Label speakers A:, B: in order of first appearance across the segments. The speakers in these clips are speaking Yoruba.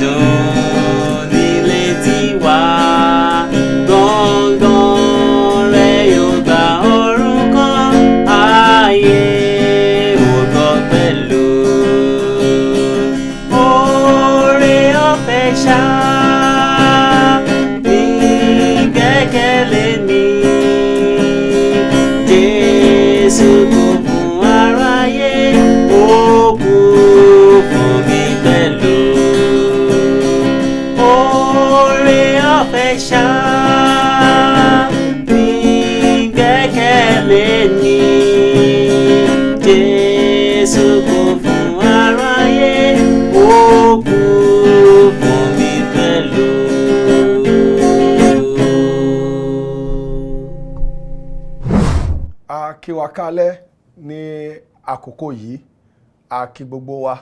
A: dùn nílé tiwa. Gbọ̀ngàn rẹ̀ yóò gba orúkọ ayé ògbọ́ pẹ̀lú. Oore ọ̀fẹ́ ṣá ní gbẹ́kẹ̀lé mi. Jésù kò fún aráyé, ó kú fún mi pẹ̀lú. Oore ọ̀fẹ́ ṣá ní gbẹ́kẹ̀lé mi. Jésù kò fún aráyé, ó kú fún mi pẹ̀lú.
B: A kí wa kálẹ́ ní àkókò yìí, a kí gbogbo wa,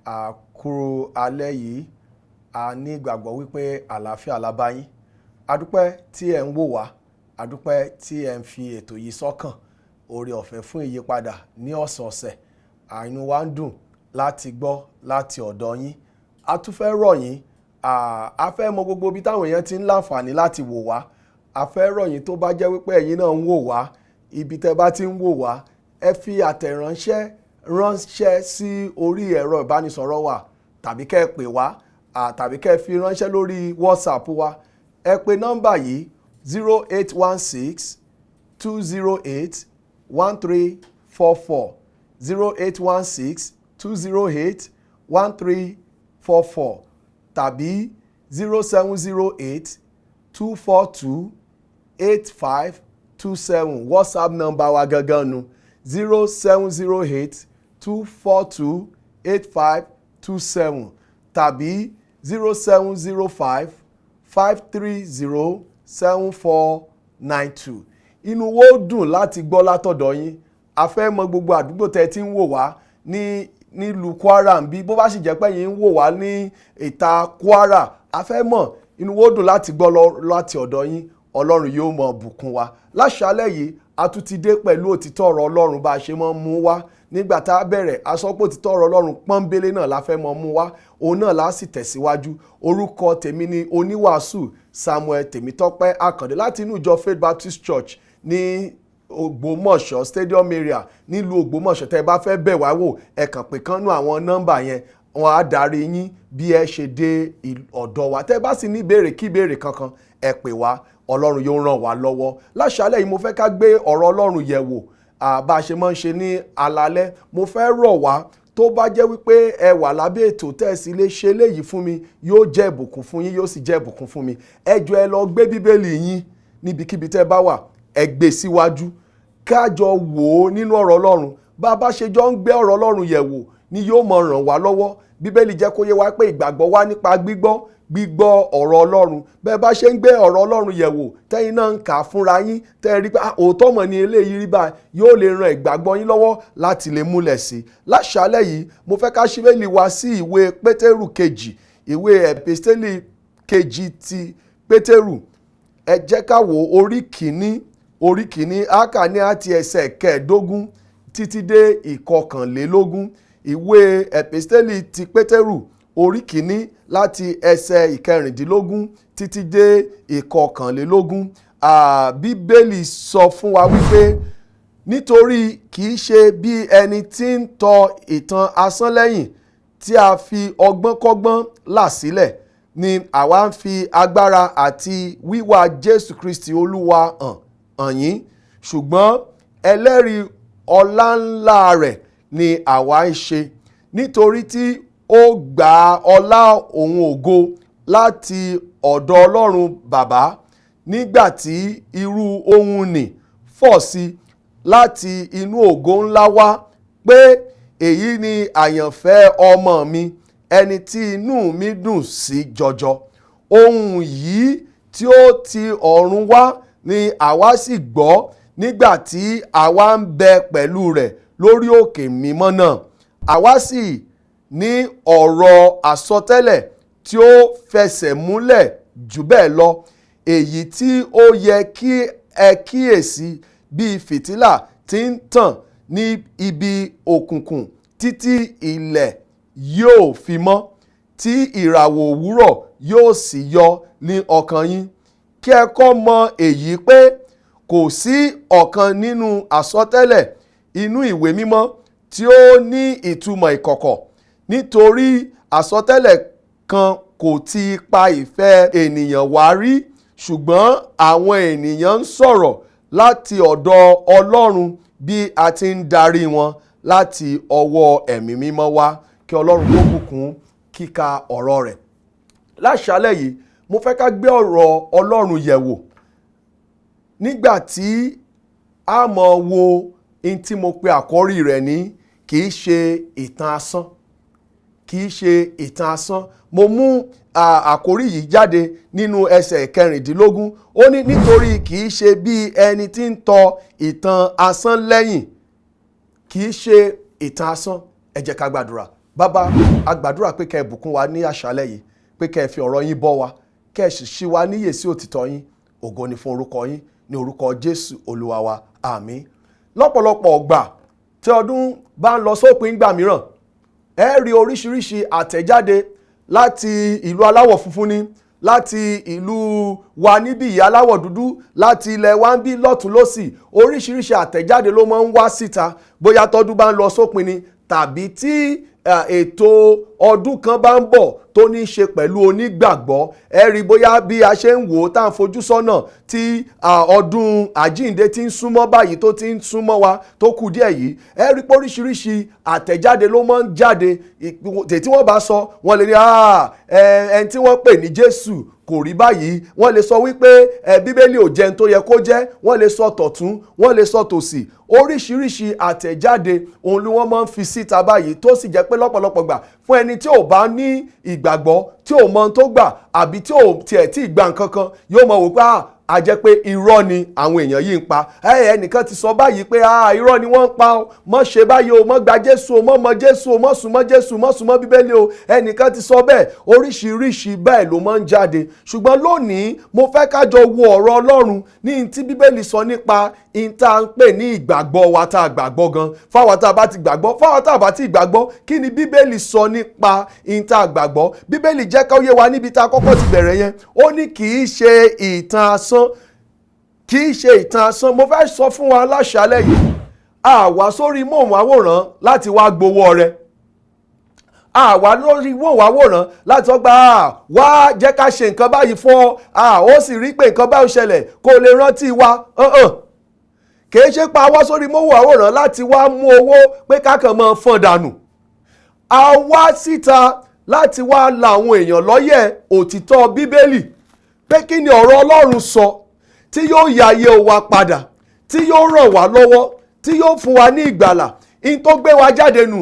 B: a kúrò alẹ́ yìí, a ní ìgbàgbọ́ wípé àlàáfíà la bá yín. A dúpẹ́ tí ẹ̀ ń wò wá, a dúpẹ́ tí ẹ̀ ń fi ètò yìí sọ́kàn, oore ọ̀fẹ́ fún ìyípadà ní ọ̀sọ̀ọ̀sẹ̀. Inú wa ń dùn láti gbọ́ láti ọ̀dọ̀ yín. A tún fẹ́ rọ̀ yín, a fẹ́ mọ gbogbo ibi táwọn èèyàn ti ń láǹfààní láti wò wá. A fẹ́ rọ̀ yín tó bá jẹ́ wípé ẹ̀yin náà ń wò wá, ibi tẹ́ bá ti ń wò wá, ẹ fi àtẹ̀ránṣẹ́ ránṣẹ́ sí orí ẹ̀rọ ìbánisọ̀rọ̀ wa, tàbí kẹ́ ẹ pè wá, tàbí kẹ́ ẹ fi ránṣẹ́ lórí WhatsApp wa. Ẹ pe nọ́mbà yìí 0816 208 1344 0816 208 1344 tàbí 0708 242 8527. WhatsApp nọ́mbà wa gangan nu 0708 242 8527 tàbí 0705 530 7492. Inú wo dùn láti gbọ́ látọ̀dọ̀ yín. A fẹ́ mọ gbogbo àdúgbò tẹ́ ti ń wò wá nílùú Kwara bí bó bá sì jẹ́ pé yín ń wò wá ní ìta Kwara. A fẹ́ mọ̀, inú wo dùn láti gbọ́ láti ọ̀dọ̀ yín. Ọlọ́run yóò mọ bùkún wa. Láṣálẹ́ yìí a tún ti dé pẹ̀lú òtítọ́ ọ̀rọ̀ Ọlọ́run bá a ṣe mọ́ mú wá. Nígbà tá a bẹ̀rẹ̀ a sọ pé òtítọ́ ọ̀rọ̀ Ọlọ́run pọ́nbélé náà la fẹ́ mọ́ mú wá. Òun náà la sì tẹ̀síwájú. Orúkọ tèmi ni oníwàásù Samuel Tèmítọ́pẹ́ Àkàndé láti inú ìjọ Faith Baptist Church ní Ògbómọ̀ṣọ́ Stadium area nílùú Ògbómọ̀ṣọ́. Tẹ́ ẹ bá fẹ́ bẹ̀ wá wò, ẹ kàn pé kánú àwọn nọ́mbà yẹn, wọn á darí yín bí ẹ ṣe dé ọ̀dọ̀ wa. Tẹ́ ẹ bá sì ní ìbéèrè kí ìbéèrè kankan, ẹ pè wá, Ọlọ́run yóò ràn wá lọ́wọ́. Láṣálẹ́ yìí mo fẹ́ ká gbé ọ̀rọ̀ Ọlọ́run yẹ̀ wò bá a ṣe máa ń ṣe ní alalẹ́. Mo fẹ́ rọ̀ wá, tó bá jẹ́ wípé ẹ wà lábẹ́ ètò tẹ́ẹ̀sì lè ṣe léyìí fún mi, yóò jẹ́ ìbùkún fún yín, yóò sì jẹ́ ìbùkún fún mi. Ẹ jọ̀ọ́ ẹ lọ gbé bíbélì yín níbikíbi tẹ́ bá wà, ẹ gbé síwájú kájọ wò ó nínú ọ̀rọ̀ Ọlọ́run. Bá a bá ṣe jọ ń gbé ọ̀rọ̀ Ọlọ́run yẹ̀ wò ni yóò mọ ràn wá lọ́wọ́. Bíbélì jẹ́ kó yé wa pé ìgbàgbọ́ wá nípa gbígbọ́ ọ̀rọ̀ Ọlọ́run. Bẹ́ẹ̀ bá ṣe ń gbé ọ̀rọ̀ Ọlọ́run yẹ̀ wò, tẹ́yin náà ń kà á fúnra yín, tẹ́ ẹ rí pé òótọ́ mọ̀ ní eléyìí rí báyìí, yóò lè ran ìgbàgbọ́ yín lọ́wọ́ láti lè múlẹ̀ sí i. Láṣálẹ́ yìí mo fẹ́ ká ṣí Bíbélì wa sí ìwé Pétérù kejì, ìwé ẹ̀písítélì kejì ti Pétérù. Ẹ jẹ́ ká wo orí kìíní á kà ní àti ẹsẹ̀ kẹẹ̀ẹ́dógún títí dé ìkọkànlélógún. Ìwé ẹ̀písítélì ti Pétérù orí kìíní láti ẹsẹ̀ ìkẹrìndínlógún títí dé ìkọkànlélógún. Bíbélì sọ fún wa wípé nítorí kìí ṣe bí ẹni tí ń tọ ìtàn asán lẹ́yìn tí a fi ọgbọ́nkọ́gbọ́n là sílẹ̀ ni àwa ń fi agbára àti wíwá Jésù Kristi Olúwa hàn yín, ṣùgbọ́n ẹlẹ́rìí ọlá ńlá rẹ̀ ni àwa ń ṣe, nítorí tí ó gba ọlá òun ògo láti ọ̀dọ̀ Ọlọ́run Bàbá nígbàtí irú ohun nì fọ̀ sí láti inú ògo ńlá wá pé èyí ni àyànfẹ́ ọmọ mi, ẹni tí inú mi dùn sí jọjọ. Ohun yìí tí ó ti ọ̀run wá ni àwa sì gbọ́ nígbàtí àwa ń bẹ pẹ̀lú rẹ̀ lórí òkè mímọ́ náà. Àwa sì ní ọ̀rọ̀ àsọtẹ́lẹ̀ tí ó fẹsẹ̀ múlẹ̀ jù bẹ́ẹ̀ lọ, èyí tí ó yẹ kí ẹ kíyèsí bí fìtílà tí ń tàn ní ibi òkùnkùn títí ilẹ̀ yóò fi mọ́, tí ìràwọ̀ òwúrọ̀ yóò sì yọ ní ọkàn yín. Kí ẹ kọ́ mọ èyí pé kò sí ọ̀kan nínú àsọtẹ́lẹ̀ inú ìwé mímọ́ tí ó ní ìtumọ̀ ìkọ̀kọ̀, nítorí àsọtẹ́lẹ̀ kan kò ti pa ìfẹ́ ènìyàn wá rí, ṣùgbọ́n àwọn ènìyàn ń sọ̀rọ̀ láti ọ̀dọ̀ Ọlọ́run bí a ti ń darí wọn láti ọwọ́ ẹ̀mí mímọ́ wá. Kí Ọlọ́run kó bùkún kíka ọ̀rọ̀ rẹ̀. Láṣálẹ̀ yìí mo fẹ́ ká gbé ọ̀rọ̀ Ọlọ́run yẹ̀ wò. Nígbà tí a mọ̀ wo in tí mo pe àkọ́rí rẹ̀ ní kì í ṣe ìtàn asán. Kì í ṣe ìtàn asán. Mo mú àkórí yìí jáde nínú ẹsẹ̀ 16. Ó ní nítorí kì í ṣe bí ẹni tí ń tọ ìtàn asán lẹ́yìn. Kì í ṣe ìtàn asán. Ẹ jẹ́ ká gbàdúrà. Bàbá, a gbàdúrà pé kẹ́ ẹ bùkún wa ní àṣálẹ́ yìí, pé kẹ́ ẹ fi ọ̀rọ̀ yín bọ́ wa, kẹ́ ẹ sì ṣí wa níyè sí òtítọ́ yín. Ògo ni fún orúkọ yín, ní orúkọ Jésù Olúwa wa. Àmín. Lọ́pọ̀lọpọ̀ ọgbà tí ọdún bá ń lọ sópin ìgbà mìíràn, ẹ rí oríṣiríṣi àtẹ̀jáde láti ìlú aláwọ̀ funfun ni, láti ìlú wa níbí yìí aláwọ̀ dúdú, láti ilẹ̀ wa ń bí lọ́tún lósì. Oríṣiríṣi àtẹ̀jáde ló máa ń wá síta, bóyá tọdún bá ń lọ sópin ni, tàbí tí ètò ọdún kan bá ń bọ̀ tó ní í ṣe pẹ̀lú onígbàgbọ́. Ẹ rí bóyá bí a ṣe ń wò ó tá à ń fojú sọ́nà tí ọdún àjíǹde ti ń súnmọ́ báyìí, tó ti ń súnmọ́ wa tó kù díẹ̀ yìí. Ẹ rí pé oríṣiríṣi àtẹ̀jáde ló máa ń jáde. Tí wọ́n bá sọ, wọ́n lè ní ẹni tí wọ́n pè ní Jésù kò rí báyìí. Wọ́n lè sọ wípé Bíbélì ò jẹun tó yẹ kó jẹ́. Wọ́n lè sọ tọ̀tún, wọ́n lè sọ tòsì. Oríṣiríṣi àtẹ̀jáde òun ni wọ́n máa ń fi síta báyìí, tó sì jẹ́ pé lọ́pọ̀lọpọ̀ gbà fún ẹni tí ò bá ní ìgbàgbọ́, tí ò mọ ohun tó gbà, àbí tí ò tiẹ̀ tí ì gbà nǹkan kan, yóò mọ̀ wò pé a jẹ́ pé irọ́ ni àwọn èèyàn yìí ń pa. Ẹnìkan ti sọ báyìí pé irọ́ ni wọ́n ń pa o, mọ́ ṣe báyìí o, mọ́ gba Jésù o, mọ́ mọ Jésù o, mọ́ súnmọ́ Jésù, mọ́ súnmọ́ Bíbélì o. Ẹnìkan ti sọ bẹ́ẹ̀. Oríṣiríṣi bẹ́ẹ̀ ló máa ń jáde. Ṣùgbọ́n lónìí mo fẹ́ ká jọ wo ọ̀rọ̀ Ọlọ́run ní tí Bíbélì sọ nípa in tá à ń pè ní ìgbàgbọ́ wa tá a gbàgbọ́ gan. Fáwọn tá a bá ti gbàgbọ́, fáwọn tá a bá ti gbàgbọ́, kí ni Bíbélì sọ nípa in tá a gbàgbọ́? Bíbélì jẹ́ ká yé wa níbi tá a kọ́kọ́ ti bẹ̀rẹ̀ yẹn. Ó ní kì í ṣe ìtàn asán. Kì í ṣe ìtàn asán. Mo fẹ́ sọ fún wa láṣálẹ́ yìí, àwa sórí móhùnmáwòrán láti wá gbowó ọrẹ. Àwa lórí móhùnmáwòrán láti sọ gbà wá jẹ́ ká ṣe nǹkan báyìí fún ọ, ó sì rí pé nǹkan báyìí ṣẹlẹ̀ kó lè rántí wa. Kìí ṣe pa wá sórí móhùnmáwòrán láti wá mú owó pé kákan máa fọ́n dànù. A wá síta láti wá la àwọn èèyàn lọ́yẹ̀ òtítọ́ Bíbélì, pé kí ni ọ̀rọ̀ Ọlọ́run sọ tí yóò yí ayé wa padà, tí yóò ràn wá lọ́wọ́, tí yóò fún wa ní ìgbàlà. In tó gbé wa jáde nù.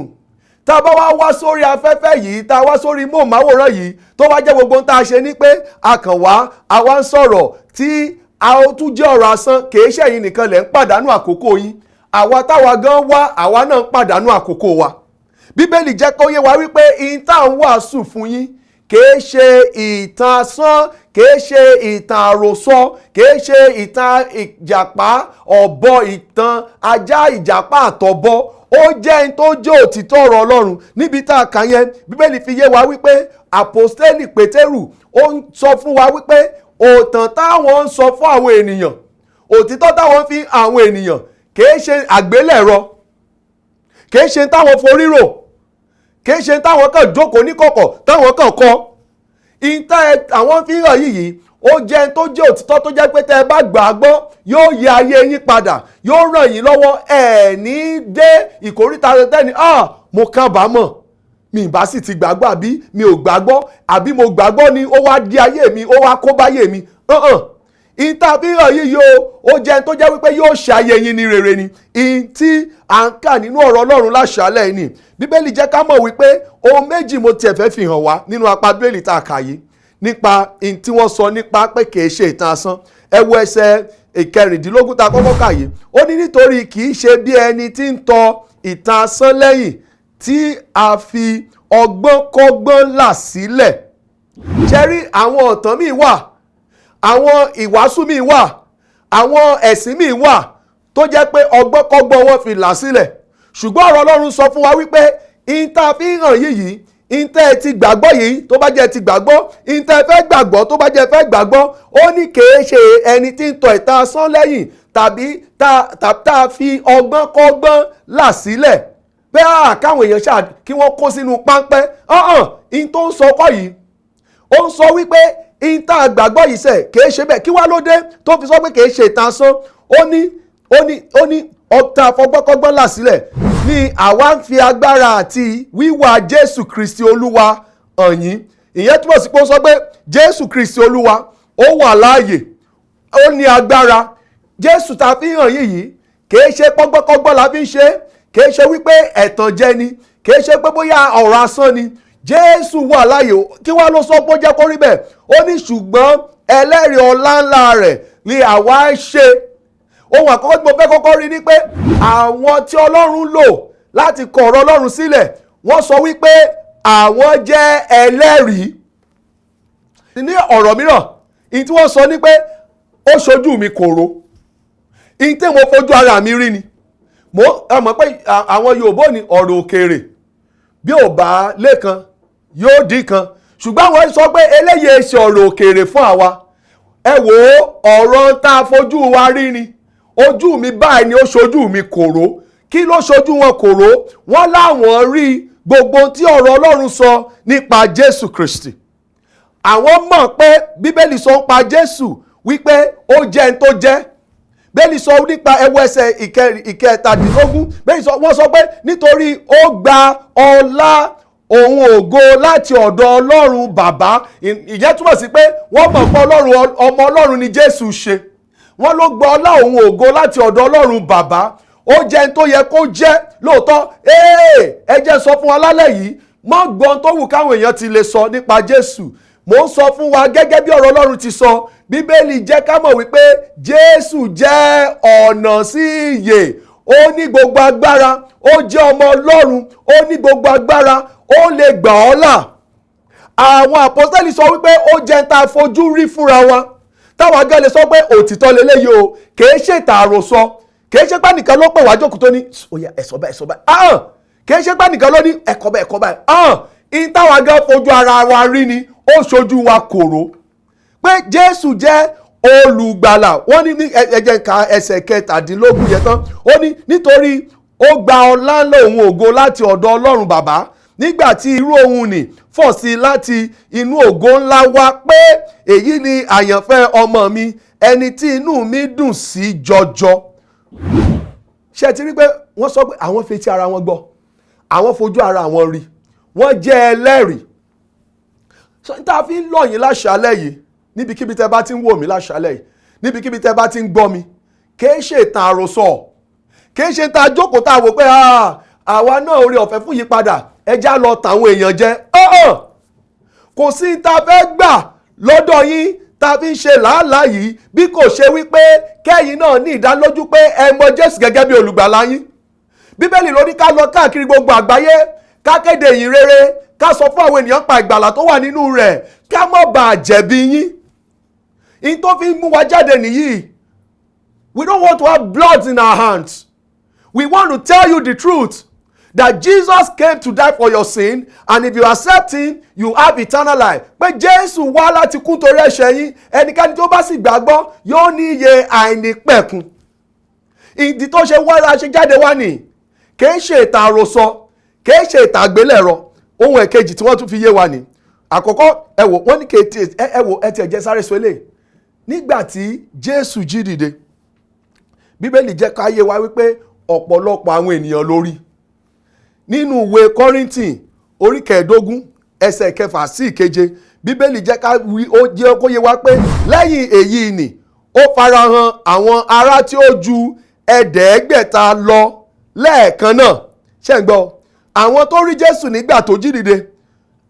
B: Tá a bá wá sórí afẹ́fẹ́ yìí, tá a wá sórí móhùnmáwòrán yìí, tó wá jẹ́ gbogbo ohun tá a ṣe ní pé a kàn wá, àwa ń sọ̀rọ̀ tí a ó tún jẹ́ ọ̀rọ̀ asán. Kìí ṣẹ̀yin nìkan lẹ̀ ń pàdánù àkókò yín. Àwa táwa gan wá, àwa náà ń pàdánù àkókò wa. Bíbélì jẹ́ kó yé wa wípé in tá à ń wàásù fún yín kìí ṣe ìtàn asán, kìí ṣe ìtàn àròsọ, kìí ṣe ìtàn ìjàpá ọ̀bọ, ìtàn ajá ìjàpá àtọ̀bọ. Ó jẹ́ ẹni tó jẹ́ òtítọ́ ọ̀rọ̀ Ọlọ́run. Níbi tá a kà yẹn, Bíbélì fi yé wa wípé àpọ́stélì Pétérù ó ń sọ fún wa wípé òtàn táwọn ń sọ fún àwọn ènìyàn, òtítọ́ táwọn fi àwọn ènìyàn, kìí ṣe àgbélẹ̀rọ, kìí ṣe táwọn forí rò, kìí ṣe táwọn kan jókòó níkọ̀kọ̀ táwọn kan kọ. Ìtàn àwọn fi hàn yìí ó jẹ́ ẹni tó jẹ́ òtítọ́, tó jẹ́ pé tẹ́ ẹ bá gbà á gbọ́ yóò yí ayé yín padà, yóò ràn yín lọ́wọ́. Ẹ ní dé ìkóríta tẹ́ni mo kábàámọ̀, mi ìbá sì ti gbàgbọ́, àbí mi ò gbàgbọ́, àbí mo gbàgbọ́ ni ó wá di ayé mi, ó wá kó báyé mi. Ìtàfihàn yìí ó jẹ́ tó jẹ́ wípé yóò ṣe ayé yín ní rere ni. Tí à ń kà nínú ọ̀rọ̀ Ọlọ́run láṣálẹ́ ni Bíbélì jẹ́ ká mọ̀ wípé ohun méjì mo tiẹ̀ fẹ́ fi hàn wá nínú apá Bíbélì tá a kà yìí, nípa tí wọ́n sọ nípa pé kìí ṣe ìtàn asán. Ẹ wo ẹsẹ̀ 16 tá a kọ́kọ́ kà yìí. Ó ní nítorí kìí ṣe bí ẹni tí ń tọ ìtàn asán lẹ́yìn, tí a fi ọgbọ́n kọ́gbọ́n là sílẹ̀. Ṣé rí àwọn ọ̀tàn míì wà, àwọn ìwàásù míì wà, àwọn ẹ̀sìn míì wà tó jẹ́ pé ọgbọ́n kọ́gbọ́n wọn fi là sílẹ̀. Ṣùgbọ́n ọ̀rọ̀ Ọlọ́run sọ fún wa wípé ìta fi hàn yìí ìtẹ́ ti gbàgbọ́ yìí tó bá jẹ́ ti gbàgbọ́, ìtẹ́ fẹ́ gbàgbọ́ tó bá jẹ́ fẹ́ gbàgbọ́, ó ní kìí ṣe ẹni tí ń tọ ìtàn asán lẹ́yìn tàbí tá a fi ọgbọ́n kọ́gbọ́n là sílẹ̀ pé káwọn èèyàn ṣáà kí wọ́n kó sínú páńpẹ́. In tó ń sọ kọ́ yìí, ó ń sọ wípé ìtàn àgbàgbọ́ yìí sẹ̀ kìí ṣe bẹ́ẹ̀. Kí wá ló dé tó fi sọ pé kìí ṣe ìtàn asán? Ó ní ọ̀tá fọgbọ́nkọ́gbọ́n là sílẹ̀ ni àwa ń fi agbára àti wíwá Jésù Kristi Olúwa hàn yín. Ìyẹn túmọ̀ sí pé ó sọ pé Jésù Kristi Olúwa ó wà láàyè, ó ní agbára. Jésù ta fi hàn yìí kìí ṣe pọ́gbọ́nkọ́gbọ́n la fi ń ṣe, kìí ṣe wípé ẹ̀tàn jẹ ni, kìí ṣe pé bóyá ọ̀rọ̀ asán ni. Jésù wà láàyè. Kí wá ló sọ pé ó jẹ́ kó rí bẹ́ẹ̀? Ó ní ṣùgbọ́n ẹlẹ́rìí ọlá ńlá rẹ̀ ni àwa ṣe. Ohun àkọ́kọ́ tí mo fẹ́ kọ́kọ́ rí ni pé àwọn tí Ọlọ́run lò láti kọ ọ̀rọ̀ Ọlọ́run sílẹ̀, wọ́n sọ wípé àwọn jẹ́ ẹlẹ́rìí. Ní ọ̀rọ̀ mìíràn, ìyí tí wọ́n sọ ni pé ó ṣojú mi kòró, ìyí tí mo fojú ara mi rí ni. Mo mọ̀ pé àwọn Yorùbá ní ọ̀rọ̀ òkèèrè bí ò bá lẹ́kan yóò dín kan, ṣùgbọ́n àwọn sọ pé eléyìí ṣe ọ̀rọ̀ òkèèrè fún àwa. Ẹ wò ó, ọ̀rọ̀ tá a fojú wa rí ni. Ojú mi báyìí ni ó ṣojú mi kòró. Kí ló ṣojú wọn kòró? Wọ́n láwọn rí gbogbo tí ọ̀rọ̀ Ọlọ́run sọ nípa Jésù Kristi. Àwọn mọ̀ pé Bíbélì sọ nípa Jésù wípé ó jẹ́ ẹni tó jẹ́. Bíbélì sọ nípa ẹsẹ̀ ìkẹtàdínlógún. Wọ́n sọ pé nítorí ó gba ọlá ohun ògo láti ọ̀dọ̀ Ọlọ́run Bàbá. Ìyẹn túmọ̀ sí pé wọ́n mọ̀ pé ọmọ Ọlọ́run ni Jésù ṣe. Wọ́n ló gba ọlá òun ògo láti ọ̀dọ̀ Ọlọ́run Bàbá. Ó jẹ́ ẹni tó yẹ kó jẹ́ lóòótọ́. Ẹ jẹ́ sọ fún wa lálẹ́ yìí, mọ́ gbọ́n tó wù káwọn èèyàn ti lè sọ nípa Jésù. Mo ń sọ fún wa gẹ́gẹ́ bí ọ̀rọ̀ Ọlọ́run ti sọ. Bíbélì jẹ́ ká mọ̀ wípé Jésù jẹ́ ọ̀nà sí ìyè. Ó ní gbogbo agbára. Ó jẹ́ ọmọ Ọlọ́run. Ó ní gbogbo agbára. Ó lè gbà ọ́ là. Àwọn àpọ́sítélì sọ wípé ó jẹ́ ń ta fojú rí fúnra wa. Táwọn agẹ́ lè sọ pé òtítọ́ leléyìí o, kìí ṣe ìtàn àròsọ, kìí ṣe pé nìkan ló pè wá jókòó tó ní oya ẹ̀sọ́ báyìí, kìí ṣe pé nìkan ló ní ẹ̀kọ́ báyìí. Ìtàwọn agẹ́ fojú ara wa rí ni, ó ṣojú wa kòró. Pé Jésù jẹ́ olùgbàlà. Wọ́n ní ẹ̀jẹ̀ ka ẹsẹ̀ kẹtàdínlógún yẹn tán. Ó ní nítorí ó gba ọlá ńlá òun ògo láti ọ̀dọ̀ Ọlọ́run Bàbá, nígbà tí irú ohun nì fọ̀ sí láti inú ògo ńlá wá pé èyí ni àyànfẹ́ ọmọ mi, ẹni tí inú mi dùn sí jọjọ. Ṣé ti rí pé wọ́n sọ pé àwọn fetí ara wọn gbọ́, àwọn fojú ara wọn rí, wọ́n jẹ́ ẹlẹ́rìí. Tá a fi ń lọ̀ yín láṣálẹ́ yìí, níbikíbi tẹ́ bá ti ń wò mí láṣálẹ́ yìí, níbikíbi tẹ́ bá ti ń gbọ́ mi, kìí ṣe ìtàn àròsọ, kìí ṣe tá a jókòó tá a wò pé àwa náà oore ọ̀fẹ́ fún yípadà ẹjá lọ tàwọn èèyàn jẹ. Kò sí tá a fẹ́ gbà lọ́dọ̀ yín tá a fi ń ṣe làálàá yìí bí kò ṣe wípé kẹ́yìn náà ní ìdánilójú pé ẹ mọ Jésù gẹ́gẹ́ bí olùgbàlà yín. Bíbélì ló ní ká lọ káàkiri gbogbo àgbáyé, ká kéde ìyìn rere, ká sọ fún àwọn ènìyàn pa ìgbàlà tó wà nínú rẹ̀, ká má bàa jẹ̀bi yín. In tó fi mú wa jáde nìyí. We don't want to have blood in our hands. We want to tell you the truth. That Jesus came to die for your sin, and if you accept him, you have eternal life. Pé Jésù wá láti kú torí ẹ̀ṣẹ̀ yín, ẹnikẹ́ni tó bá sì gbàgbọ́ yóò ní iye àìnípẹ̀kun. Ìdí tó ṣe wára ṣe jáde wá nìyí. Kìí ṣe ìtàn àròsọ, kìí ṣe ìtàn àgbélẹ̀rọ. Ohun ẹ̀kejì tí wọ́n tún fi yé wa ni. Àkọ́kọ́ wọ́n ní kéètì ẹ ti ẹ̀jẹ̀ sáré sọ eléyìí. Nígbà tí Jésù jí dìde, Bíbélì jẹ́ ká yé wa wípé ọ̀pọ̀lọpọ̀ àwọn ènìyàn lórí. Nínú ìwé Kọ́ríńtì orí 15 ẹsẹ̀ 6 sí 7, Bíbélì jẹ́ ká wí ó jẹ́ kó yé wa pé lẹ́yìn èyí ni ó farahàn àwọn ará tí ó ju 500 lọ lẹ́ẹ̀kan náà. Ṣé ń gbọ́? Àwọn tó rí Jésù nígbà tó jí dìde,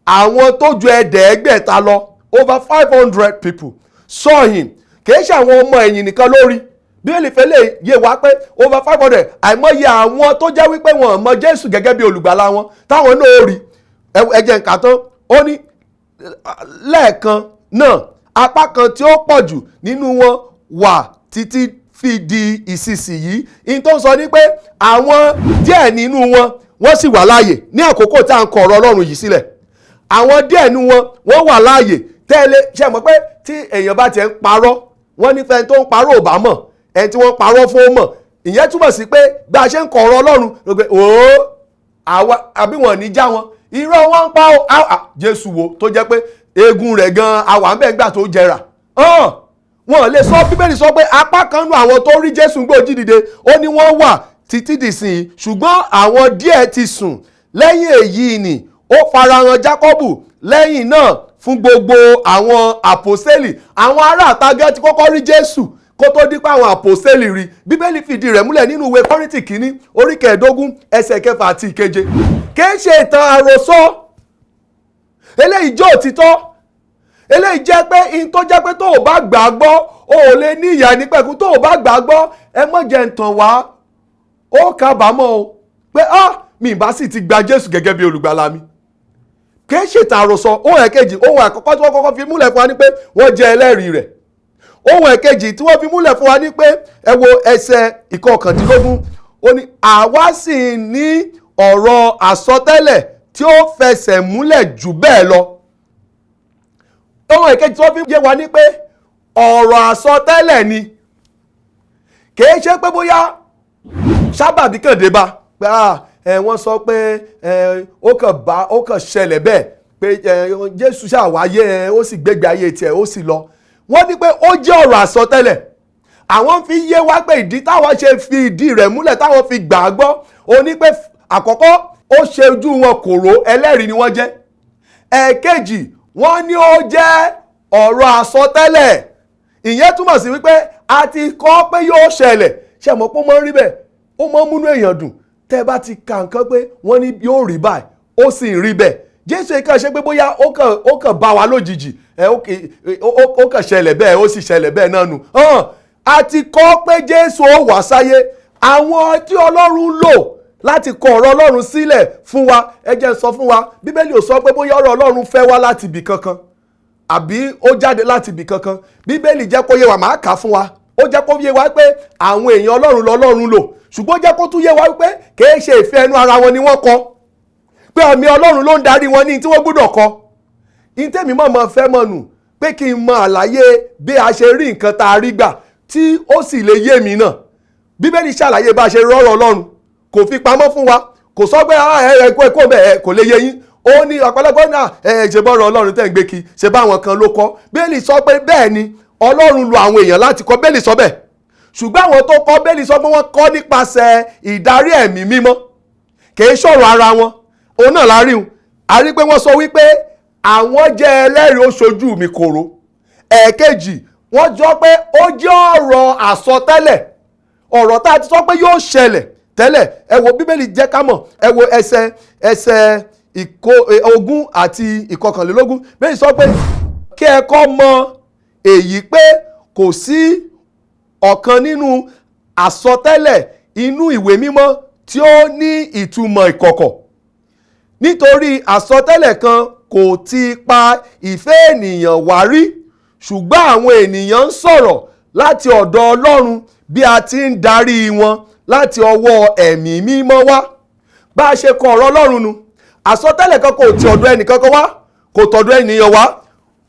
B: àwọn tó ju 500 lọ, over 500 people saw him. Kìí ṣe àwọn ọmọ ẹ̀yìn nìkan lórí. Bíbélì fẹ́ lè yé wa pé over 500 àìmọye àwọn tó jẹ́ wípé wọn mọ Jésù gẹ́gẹ́ bí olùgbàlà wọn táwọn náà rí. Ẹjẹ̀ nǹkan tán ó ní lẹ́ẹ̀kan náà apá kan tí ó pọ̀ jù nínú wọn wà títí fi di ìsinsìnyí. In tó ń sọ ní pé àwọn díẹ̀ nínú wọn wọ́n sì wà láàyè ní àkókò tá à ń kọ ọ̀rọ̀ Ọlọ́run yìí sílẹ̀. àwọn díẹ̀ nu wọn wọ́n wà láàyè tẹ́lẹ̀ ṣe mọ̀ pé tí èèyàn bá tiẹ̀ ń parọ́ wọ́n ní fẹ́ni tó ń parọ́ ò bá mọ̀ ẹni tí wọ́n parọ́ fún ó mọ̀ ìyẹn túmọ̀ sí pé bá a ṣe ń kọ̀ ọ̀rọ̀ Ọlọ́run ló pé àbí wọn ní já wọn irọ́ wọn ń pa Jésù wo tó jẹ́ pé eegun rẹ̀ gan-an àwa ń bẹ̀ gbà tó jẹrà wọn lè sọ Bíbélì sọ pé apá kan nù àwọn tó rí Jésù gbé jí dìde ó ní wọ́n wà títí dìsìn ṣùgbọ́n àwọn díẹ̀ ti sùn lẹ́yìn èyí ni ó farahàn Jákọ́bù lẹ́yìn náà fún gbogbo àwọn àpòsẹ́lì àwọn ará àtagẹ́ ti kọ́kọ́ rí Jésù kó tó dípò àwọn àpòsẹ́lì rí Bíbélì fìdí rẹ̀ múlẹ̀ nínú ìwé Kọ́ríńtì kínní orí 15 ẹsẹ̀ 6 àti 7 kìí ṣe ìtàn àròsọ eléyìí jẹ́ òtítọ́ eléyìí jẹ́ pé in tó jẹ́ pé tó o bá gbàgbọ́ o ò lè ní ìyà nípẹ̀kun tó o bá gbàgbọ́ ẹ mọ̀ jẹ́ ń tàn wá ó kábàámọ̀ o pé mi ìbá sì ti gba Jésù gẹ́gẹ́ bí olùgbàlà mi kìí ṣètò àròsọ ohun ẹ̀kejì ohun àkọ́kọ́ tí wọ́n kọ́kọ́ fi múlẹ̀ fún wa ní pé wọ́n jẹ́ ẹlẹ́rìí rẹ̀ ohun ẹ̀kejì tí wọ́n fi múlẹ̀ fún wa ní pé ẹ wo ẹsẹ̀ 19 ó ní àwa sì ní ọ̀rọ̀ àsọtẹ́lẹ̀ tí ó fẹsẹ̀ múlẹ̀ jù bẹ́ẹ̀ lọ ohun ẹ̀kejì tí wọ́n fi yé wa ní pé ọ̀rọ̀ àsọtẹ́lẹ̀ ni kìí ṣe pé bóyá sábàbí kàn dé bá wọ́n sọ pé ó kàn ṣẹlẹ̀ bẹ́ẹ̀ pé Jésù ṣàwáyé ó sì gbégbé ayé tiẹ̀ ó sì lọ wọ́n ní pé ó jẹ́ ọ̀rọ̀ àsọtẹ́lẹ̀ àwọn fi yé wá pé ìdí táwọn ṣe fi ìdí rẹ̀ múlẹ̀ táwọn fi gbà á gbọ́ ó ní pé àkọ́kọ́ ó ṣe ojú wọn kòró ẹlẹ́rìí ni wọ́n jẹ́ ẹ̀ẹ̀kejì wọ́n ní ó jẹ́ ọ̀rọ̀ àsọtẹ́lẹ̀ ìyẹn túmọ̀ sí wípé a ti kọ́ pé yóò ṣẹlẹ̀ ṣe mọ̀ pé ó máa ń rí bẹ́ẹ̀ ó máa ń múnú èèyàn dùn tẹ́ bá ti ka nǹkan pé wọ́n ní yóò rí báyìí ó sì ń rí bẹ́ẹ̀ Jésù yìí kàn ṣe pé bóyá ó kàn bá wa lójijì ó kàn ṣẹlẹ̀ bẹ́ẹ̀ ó sì ṣẹlẹ̀ bẹ́ẹ̀ náà nù a ti kọ́ pé Jésù ó wá sáyé àwọn tí Ọlọ́run lò láti kọ ọ̀rọ̀ Ọlọ́run sílẹ̀ fún wa ẹ jẹ́ sọ fún wa Bíbélì ò sọ pé bóyá ọ̀rọ̀ Ọlọ́run fẹ́ wá láti ibì kankan àbí ó jáde láti ibì kankan Bíbélì jẹ́ kó yé wa màá kà á fún wa ó jẹ́ kó yé wa pé àwọn èèyàn Ọlọ́run lọ́lọ́run lò ṣùgbọ́n ó jẹ́ kó tún yé wa wípé kìí ṣe ìfẹ́ ẹnu ara wọn ni wọ́n kọ pé ẹ̀mí Ọlọ́run ló ń darí wọn ní tí wọ́n gbọ́dọ̀ kọ ní tèmi mọ̀ fẹ́ mọ̀ nù pé kí n mọ àlàyé bí a ṣe rí nǹkan tá a rí gbà tí ó sì lè yé mi náà Bíbélì ṣàlàyé bá a ṣe rọ́rọ̀ Ọlọ́run kò fi pamọ́ fún wa kò sọ pé ẹ̀kọ́ bẹ́ẹ̀ kò lè yé yín ó ní ọ̀pọ̀lọpọ̀ náà ṣe bọ́rọ̀ Ọlọ́run tẹ̀ ń gbé kí ṣe bá àwọn kan ló kọ́ Bíbélì sọ pé bẹ́ẹ̀ ni Ọlọ́run lo àwọn èèyàn láti kọ́ Bíbélì sọ bẹ́ẹ̀ ṣùgbọ́n àwọn tó kọ́ Bíbélì sọ pé wọ́n kọ́ nípasẹ̀ ìdarí ẹ̀mí mímọ́ kìí ṣọ̀rọ̀ ara wọn òun náà la rí wọn a rí pé wọ́n sọ wípé àwọn jẹ́ ẹlẹ́rìí ó ṣojú mi kòró ẹ̀ẹ̀kejì wọ́n jọ pé ó jẹ́ ọ̀rọ̀ àsọtẹ́lẹ̀ ọ̀rọ̀ tá a ti sọ pé yóò ṣẹlẹ̀ tẹ́lẹ̀ ẹ wo Bíbélì jẹ́ ká mọ̀ ẹ wo ẹsẹ̀ 20 àti 21 Bíbélì sọ pé kí ẹ kọ́ mọ̀ èyí pé kò sí ọ̀kan nínú àsọtẹ́lẹ̀ inú ìwé mímọ́ tí ó ní ìtumọ̀ ìkọ̀kọ̀ nítorí àsọtẹ́lẹ̀ kan kò ti pa ìfẹ́ ènìyàn wá rí ṣùgbọ́n àwọn ènìyàn ń sọ̀rọ̀ láti ọ̀dọ̀ Ọlọ́run bí a ti ń darí wọn láti ọwọ́ ẹ̀mí mímọ́ wá bá a ṣe kọ ọ̀rọ̀ Ọlọ́run nu àsọtẹ́lẹ̀ kan kò ti ọ̀dọ̀ ẹnìkankan wá kò tọ̀dọ̀ ènìyàn wá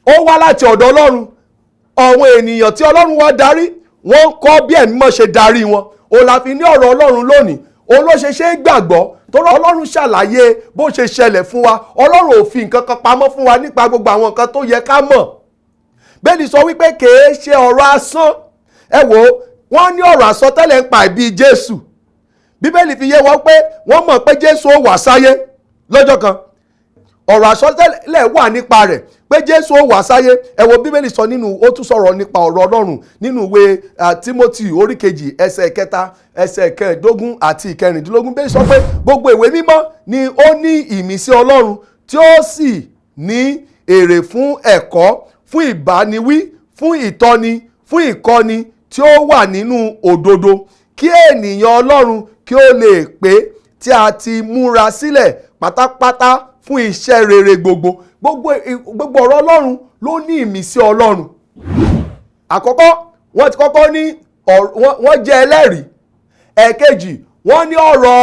B: ó wá láti ọ̀dọ̀ Ọlọ́run àwọn ènìyàn tí Ọlọ́run wá darí wọ́n ń kọ́ bí ẹ̀mí mọ́ ṣe darí wọn òun la fi ní ọ̀rọ̀ Ọlọ́run lónìí òun ló ṣe é gbàgbọ́ torí Ọlọ́run ṣàlàyé bó ṣe ṣẹlẹ̀ fún wa Ọlọ́run ò fi nǹkan kan pamọ́ fún wa nípa gbogbo àwọn nǹkan tó yẹ ká mọ̀ Bíbélì sọ wípé kìí ṣe ọ̀rọ̀ asán ẹ wò wọ́n ní ọ̀rọ̀ àsọtẹ́lẹ̀ ń pa ìbí Jésù Bíbélì fi yé wọn pé wọ́n mọ̀ pé Jésù ó wá sáyé lọ́jọ́ kan ọ̀rọ̀ àsọtẹ́lẹ̀ wà nípa rẹ̀ pé Jésù ó wá sáyé ẹ wo Bíbélì sọ nínú ó tún sọ̀rọ̀ nípa ọ̀rọ̀ Ọlọ́run nínú ìwé Tímótì orí 2 ẹsẹ̀ 3 ẹsẹ̀ 15 àti 16 Bíbélì sọ pé gbogbo ìwé mímọ́ ni ó ní ìmísí Ọlọ́run tí ó sì ní èrè fún ẹ̀kọ́ fún ìbániwí fún ìtọ́ni fún ìkọ́ni tí ó wà nínú òdodo kí ènìyàn Ọlọ́run kí ó lè pé tí a ti múra sílẹ̀ pátápátá fún iṣẹ́ rere gbogbo ọ̀rọ̀ Ọlọ́run ló ní ìmísí Ọlọ́run àkọ́kọ́ wọ́n ti kọ́kọ́ ní wọ́n jẹ́ ẹlẹ́rìí ẹ̀kejì wọ́n ní ọ̀rọ̀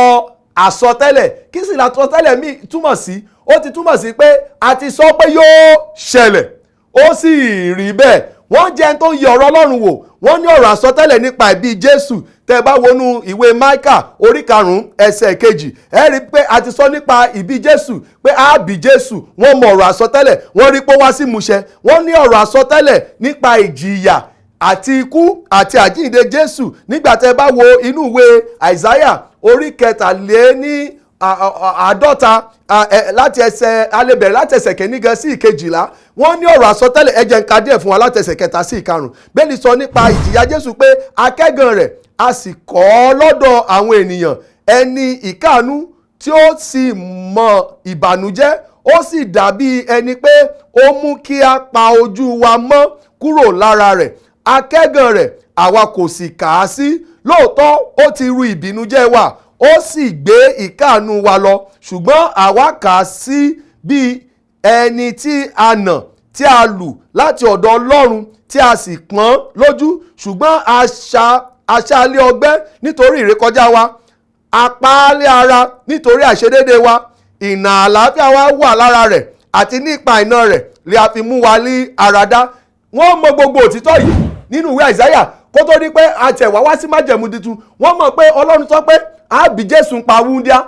B: àsọtẹ́lẹ̀ kí sì làsọtẹ́lẹ̀ míì túmọ̀ sí ó ti túmọ̀ sí pé a ti sọ pé yóò ṣẹlẹ̀ ó sì rí bẹ́ẹ̀. Wọ́n jẹ́ ẹni tó yẹ ọ̀rọ̀ Ọlọ́run wò, wọ́n ní ọ̀rọ̀ àsọtẹ́lẹ̀ nípa ìbí Jésù. Tẹ́ bá wọnú ìwé Máíkà orí 5 ẹsẹ̀ 2, ẹ rí pé a ti sọ nípa ìbí Jésù pé a bí Jésù. Wọ́n mọ ọ̀rọ̀ àsọtẹ́lẹ̀, wọ́n rí pé ó wá sí ìmúṣẹ. Wọ́n ní ọ̀rọ̀ àsọtẹ́lẹ̀ nípa ìjìyà àti ikú àti àjíǹde Jésù. Nígbà tẹ́ bá wo inú ìwé Àìsáyà orí 53 láti ẹsẹ̀ alẹ́bẹ̀rẹ̀ láti ẹsẹ̀ 1 gan sí 12, wọ́n ní ọ̀rọ̀ àsọtẹ́lẹ̀ ẹ jẹ́ n ka díẹ̀ fún wa láti ẹsẹ̀ 3 sí 5. Bẹ́ẹ̀ni sọ nípa ìjìyà Jésù pé akẹ́gàn rẹ̀ a sì kọ̀ ọ́ lọ́dọ̀ àwọn ènìyàn, ẹni ìkáàánú tí ó sì mọ ìbànújẹ́, ó sì dàbí ẹni pé ó mú kí a pa ojú wa mọ́ kúrò lára rẹ̀. Akẹ́gàn rẹ̀ àwa kò sì kà á sí. Lóòótọ́ ó ti ru ìbìnújẹ́ wa, ó sì gbé ìkáàánú wa lọ, ṣùgbọ́n àwa kà á sí bí ẹni tí a nà, tí a lù láti ọ̀dọ̀ Ọlọ́run, tí a sì pọ́n lójú. Ṣùgbọ́n aṣálé ọgbẹ́ nítorí ìrékọjá wa, apálé ara nítorí àìṣedéédé wa. Ìnà àlàáfíà wa wà lára rẹ̀, àti nípa iná rẹ̀ lè a fi mú wa lí ara dá. Wọ́n mọ gbogbo òtítọ́ yìí nínú ìwé Àìsáyà kó tó ní pé àtẹ̀wá wá sí májẹ̀mú tuntun. Wọ́n mọ̀ pé Ọlọ́run sọ pé a bí Jésù ń pa wúndíá.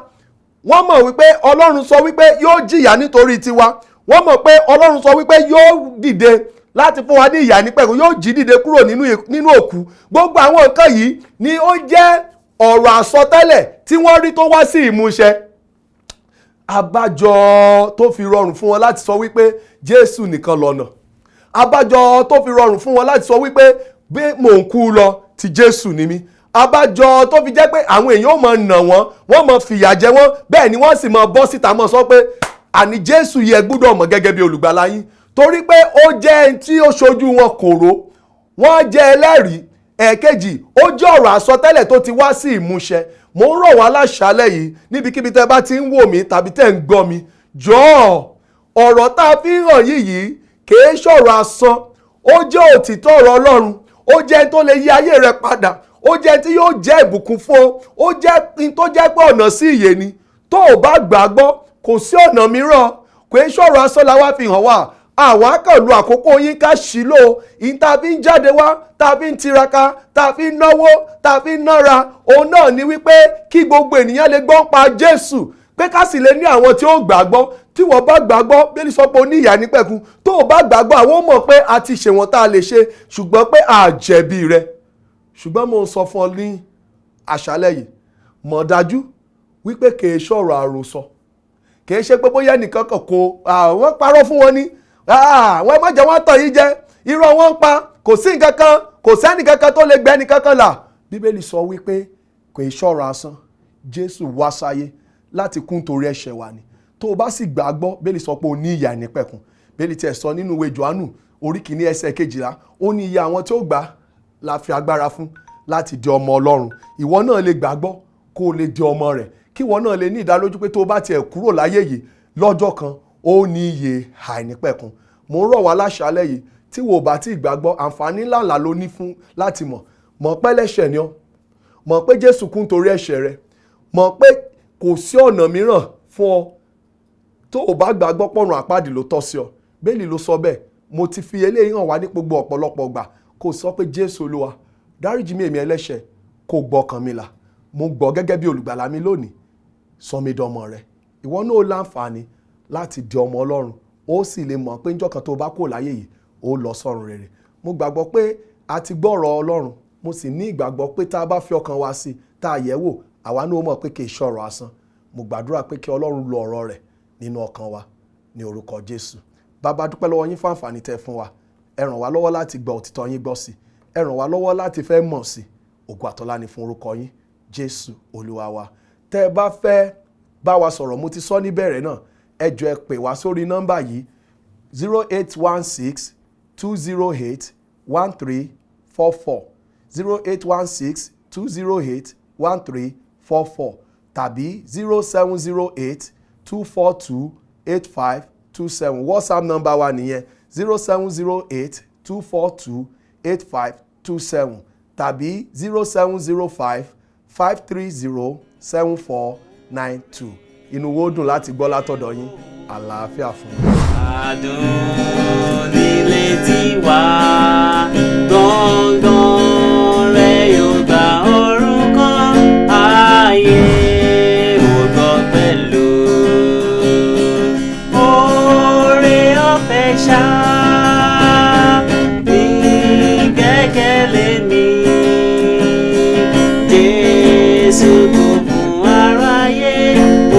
B: Wọ́n mọ̀ wípé Ọlọ́run sọ wípé yóò jìyà nítorí tiwa. Wọ́n mọ̀ pé Ọlọ́run sọ wípé yóò dìde láti fún wa ní ìyà nípẹ̀kun, yóò jí dìde kúrò nínú òkú. Gbogbo àwọn nǹkan yìí ni ó jẹ́ ọ̀rọ̀ àsọtẹ́lẹ̀ tí wọ́n rí tó wá sí ìmúṣẹ. Abájọ tó fi rọrùn fún wọn láti sọ wípé Jésù nìkan lọ̀nà. Abájọ tó fi rọrùn fún wọn láti sọ wípé bí mò ń kú lọ ti Jésù ni mí. Abájọ tó fi jẹ́ pé àwọn èèyàn ò mọ̀ nà wọ́n mọ̀ fìyà jẹ wọ́n, bẹ́ẹ̀ ni wọ́n sì mọ̀ bọ́ síta mọ̀ sọ pé àní Jésù yẹ gbọ́dọ̀ mọ̀ gẹ́gẹ́ bí olùgbàlà yín, torí pé ó jẹ́ ẹni tí ó ṣojú wọn kòró. Wọ́n jẹ́ ẹlẹ́rìí. Ẹ̀kejì, ó jẹ́ ọ̀rọ̀ àsọtẹ́lẹ̀ tó ti wá sí ìmúṣẹ. Mo ń rọ̀ wá láṣálẹ́ yìí níbikíbi tẹ́ bá ti ń wò mí tàbí tẹ́ ń gbọ́ mi, jọ̀ọ́ ọ̀rọ̀ tá a fi hàn yìí kìí ṣọ̀rọ̀ asán. Ó jẹ́ òtítọ́ ọ̀rọ̀ Ọlọ́run. Ó jẹ́ tó lè yí ayé rẹ padà. Ó jẹ́ tí yóò jẹ́ ìbùkún fún ọ. Ó jẹ́ tó jẹ́ pé ọ̀nà sí ìyè ni. Tó o bá gbàgbọ́ kò sí ọ̀nà mìíràn. Kìí ṣọ̀rọ̀ asán la wá fi hàn wá. Àwa kàn lu àkókò yín ká ṣìlò ìyìn tá a fi ń jáde wá, tá a fi ń tiraka, tá a fi ń náwó, tá a fi ń nára. Òun náà ni wípé kí gbogbo ènìyàn lè gbọ́ pa Jésù, pé ká sì lè ní àwọn tí ó gbàgbọ́. Tí wọ́n bá gbàgbọ́, Bíbélì sọ pé ó ní ìyà nípẹ̀kun. Tó o bá gbàgbọ́, àwọn mọ̀ pé a ti ṣèwọ̀n tá a lè ṣe, ṣùgbọ́n pé a jẹ̀bi rẹ̀. Ṣùgbọ́n mo ń sọ fún ọ ní àṣálẹ́ yìí, mọ̀ dájú wípé kì í ṣọ̀rọ̀ àròsọ. Kì í ṣe pé bóyá nìkan kan kò wọ́n parọ́ fún wọn ni. Wọ́n má jẹ́ wọ́n tàn yín jẹ, irọ́ wọn ń pa, kò sí nǹkan kan, kò sẹ́ni kankan tó lè gbẹ́ ẹni kankan là. Bíbélì sọ wípé kò í ṣọ̀rọ̀ asán. Jésù wá sáyé láti kú nítorí ẹ̀ṣẹ̀ wa ni. Tó o bá sì gbàgbọ́, Bíbélì sọ pé o ní ìyà nípẹ̀kun. Bíbélì tiẹ̀ sọ nínú ìwé Jòhánù orí 1 ẹsẹ̀ 12, ó ní iye àwọn tí ó gbà la fi agbára fún láti di ọmọ Ọlọ́run. Ìwọ náà lè gbàgbọ́ kó o lè di ọmọ rẹ̀, kí ìwọ náà lè ní ìdálójú pé tó o bá tiẹ̀ kúrò láyé yìí lọ́jọ́ kan ó ní ìyè àìnípẹ̀kun. Mo ń rọ̀ wá láṣálẹ́ yìí, tí wo bá ti gbàgbọ́, àǹfààní ńláńlá ló ní fún láti mọ̀ pé ẹlẹ́ṣẹ̀ ni ọ́, mọ̀ pé Jésù kú nítorí ẹ̀ṣẹ̀ rẹ, mọ̀ pé kò sí ọ̀nà mìíràn fún ọ. Tó o bá gbàgbọ́ pọ̀run àpáàdì ló tọ́ sí ọ. Bíbélì ló sọ bẹ́ẹ̀. Mo ti fi eléyìí hàn wá ní gbogbo ọ̀pọ̀lọpọ̀ gbà. Kò sọ pé Jésù Olúwa dáríjì mí èmi ẹlẹ́ṣẹ̀, kò gbọ́kàn mi là. Mo gbọ́ gẹ́gẹ́ bí olùgbàlà mi lónìí. Sọ mí dọmọ rẹ. Ìwọ náà ó láǹfààní láti di ọmọ Ọlọ́run. Ó sì lè mọ̀ pé níjọ́ kan tó bá kó láyé yìí ó lọ sọ́run rere. Mo gbàgbọ́ pé a ti gbọ́ ọ̀rọ̀ Ọlọ́run. Mo sì ní ìgbàgbọ́ pé tá a bá fi ọkàn wa sí, tá a yẹ̀ wò, àwa náà mọ̀ pé kì í ṣọ̀rọ̀ asán. Mo gbàdúrà pé kí Ọlọ́run lo ọ̀rọ̀ rẹ̀ nínú ọkàn wa ní orúkọ Jésù. Bàbá, dúpẹ́ lọ́wọ́ yín fún àǹfààní tẹ́ fún wa. Ẹ ràn wá lọ́wọ́ láti gba òtítọ́ yín gbọ́ sí. Ẹ ràn wá lọ́wọ́ láti fẹ́ mọ̀ sí. Ògo àtọlá ni fún orúkọ yín, Jésù Olúwa wa. Tẹ́ ẹ bá fẹ́ bá wa sọ̀rọ̀, mo ti sọ níbẹ̀rẹ̀ náà, ẹ jọ̀ọ́ ẹ pè wá sórí nọ́mbà yìí 0816 208 1344 0816 208 1344 tàbí 0708 242 8527. WhatsApp nọ́mbà wa nìyẹn 0708 242 8527 tàbí 0705 530 7492. inú wo dùn láti gbọ́ látọ̀dọ̀ yín. Àlàáfíà fún yín.
A: Adùn nílé tiwa gbọ̀ngàn rẹ̀ yóò gba ọ̀run kan ayé ò gbọ́ pẹ̀lú oore ọ̀fẹ́ ṣá ní gbẹ́kẹ̀lé mi. Jésù kú fún aráyé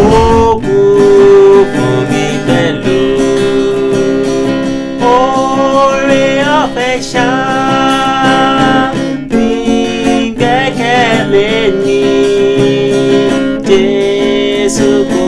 A: ó kú fún mi pẹ̀lú. Oore ọ̀fẹ́ ṣá ní gbẹ́kẹ̀lé ni. Jésù kú